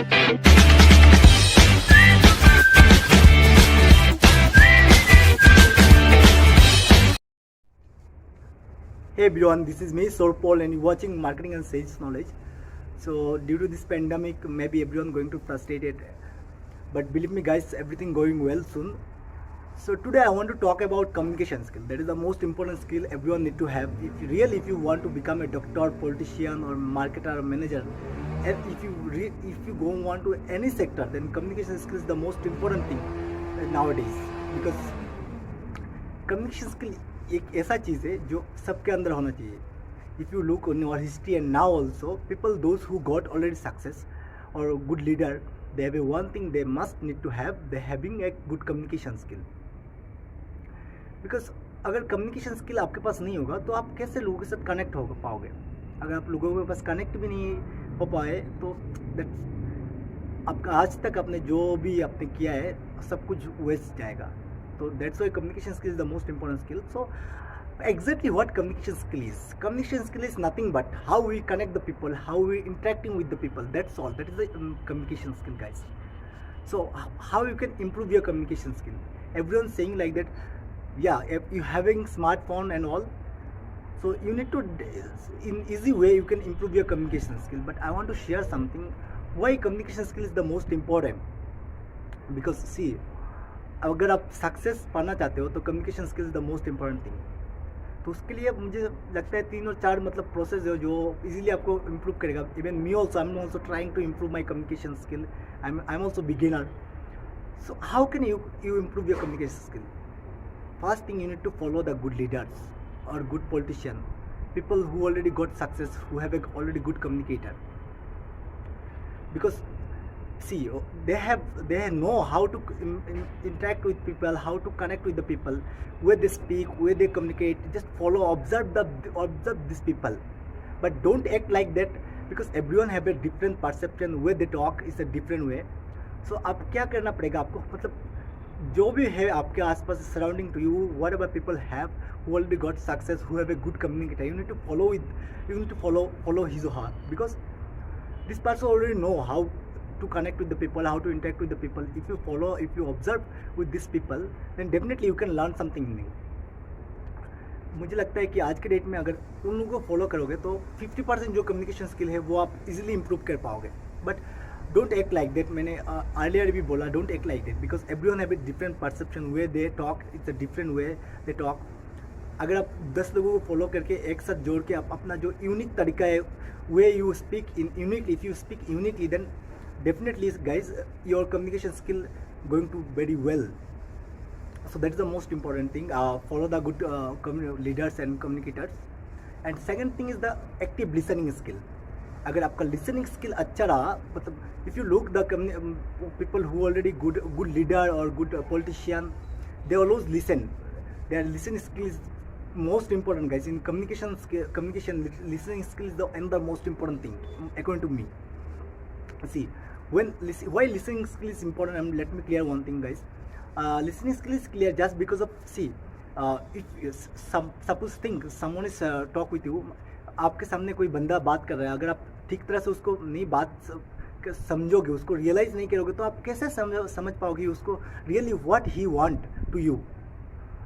Hey everyone, this is me, Sorpol, and you're watching Marketing and Sales Knowledge. So, due to this pandemic, maybe everyone going to frustrated, but believe me, guys, everything going well soon. So today I want to talk about communication skill. That is the most important skill everyone need to have. If you want to become a doctor, politician, or marketer, or manager, and if you go on to any sector, then communication skill is the most important thing nowadays, because communication skill एक ऐसा चीज़ है जो सबके अंदर होना चाहिए. If you look on your history and now also people those who got already success और good leader, they have a one thing they must need to have, they having a good communication skill. Because अगर communication skill आपके पास नहीं होगा तो आप कैसे लोगों के साथ कनेक्ट हो पाओगे. अगर आप लोगों के पास कनेक्ट भी नहीं हो पाए तो आपका आज तक आपने जो भी आपने किया है सब कुछ वेस्ट जाएगा. So that's why communication skill is the most important skill. So exactly what communication skill is? Communication skill is nothing but how we connect the people, how we interacting with the people. That's all. That is the communication skill, guys. So how you can improve your communication skill? Everyone's saying like that. Yeah, if you having smartphone and all, so you need to, in easy way you can improve your communication skill. But I want to share something why communication skill is the most important. Because see, अगर आप success पाना चाहते हो तो communication skill is the most important thing. तो उसके लिए मुझे लगता है 3 और 4 मतलब प्रोसेस है जो इजीली आपको इम्प्रूव करेगा. Even me also, I am also trying to improve my communication skill. I am also beginner. So how can you improve your communication skill? First thing, you need to follow the good leaders और good politician, people who already got success, who have a already good communicator. Because see, they know how to interact with people, how to connect with the people, where they speak, where they communicate. Just follow, observe these people, but don't act like that, because everyone have a different perception. Where they talk is a different way. So आप क्या करना पड़ेगा आपको, मतलब जो भी है आपके आसपास surrounding to you, whatever people have who already got success, who have a good communicator, you need to follow his or her, because this person already know how to connect with the people, how to interact with the people. If you observe with these people, then definitely you can learn something new. मुझे लगता है कि आज के date में अगर उन लोगों को फॉलो करोगे तो 50% जो कम्युनिकेशन स्किल है वो आप इजीली इंप्रूव कर पाओगे. But don't act like that. मैंने अर्लियर भी बोला, don't act like that, because everyone have a different perception. Way they talk, it's a different way they talk. अगर आप 10 लोगों को फॉलो करके एक साथ जोड़ के आप अपना जो यूनिक तरीका है, way you speak in uniquely, if you speak uniquely, then definitely guys, your communication skill going to very well. So that is the most important thing. Follow the good leaders and communicators. And second thing is the active listening skill. अगर आपका listening skill अच्छा रहा, मतलब if you look the people who already good leader or good politician, they always listen. Their listening skill is most important, guys. In communication listening skill is the another most important thing according to me. See, why listening skill is important, let me clear one thing, guys. Listening skill is clear just because of, see, if suppose think someone is talk with you. आपके सामने कोई बंदा बात कर रहा है, अगर आप ठीक तरह से उसको नहीं बात समझोगे, उसको रियलाइज नहीं करोगे, तो आप कैसे समझ पाओगे उसको really what he want to you.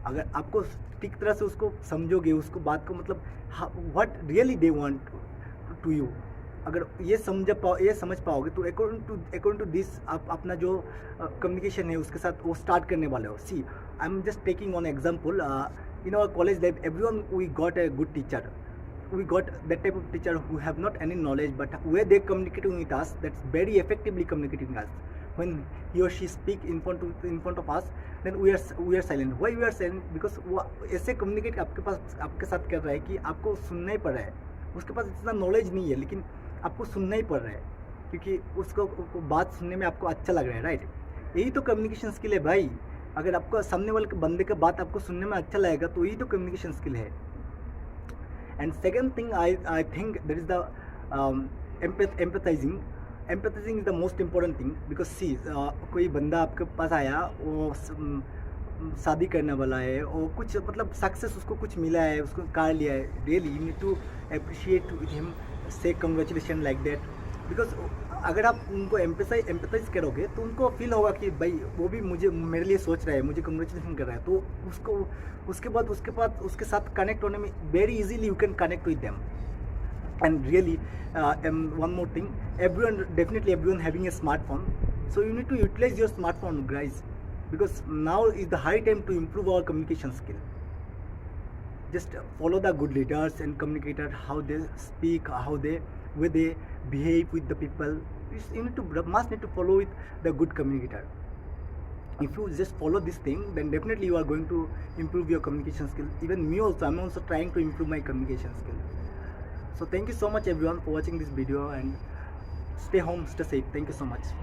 अगर आपको ठीक तरह से उसको समझोगे, उसको बात को मतलब what really they want to you, अगर ये समझ पाओगे तो अकॉर्डिंग टू दिस आप अपना जो कम्युनिकेशन है उसके साथ वो स्टार्ट करने वाले हो. See, I am just taking one example. In our college life, everyone we got a good teacher. We got that type of teacher who have not any knowledge, but where they communicating with us, that's very effectively communicating with us. When he or she speak in front of us, then we are silent. Why we are silent? Because वो ऐसे communicate आपके साथ कर रहा है कि आपको सुनना ही पड़ रहा है. उसके पास इतना नॉलेज नहीं है, लेकिन आपको सुनना ही पड़ रहा है क्योंकि उसको बात सुनने में आपको अच्छा लग रहा है, राइट? यही तो कम्युनिकेशन स्किल है भाई. अगर आपको सामने वाले बंदे का बात आपको सुनने में अच्छा लगेगा तो यही तो कम्युनिकेशन स्किल है. And second thing, I think that is the empathising. Empathising is the most important thing. Because see, कोई बंदा आपके पास आया, वो शादी करने वाला है और कुछ मतलब सक्सेस उसको कुछ मिला है, उसको कार लिया है, really you need to appreciate with him, say congratulations like that, because अगर आप उनको एम्पथाइज करोगे तो उनको फील होगा कि भाई वो भी मुझे मेरे लिए सोच रहा है, मुझे कंग्रेचुलेशन कर रहा है, तो उसको उसके साथ कनेक्ट होने में very easily you can connect with them. And really, and one more thing, everyone having a smartphone, so you need to utilize your smartphone, guys, because now is the high time to improve our communication skill. Just follow the good leaders and communicator, how they speak, how they behave with the people. You must need to follow with the good communicator. If you just follow this thing, then definitely you are going to improve your communication skill. Even me also, I'm also trying to improve my communication skill. So thank you so much everyone for watching this video, and stay home, stay safe. Thank you so much.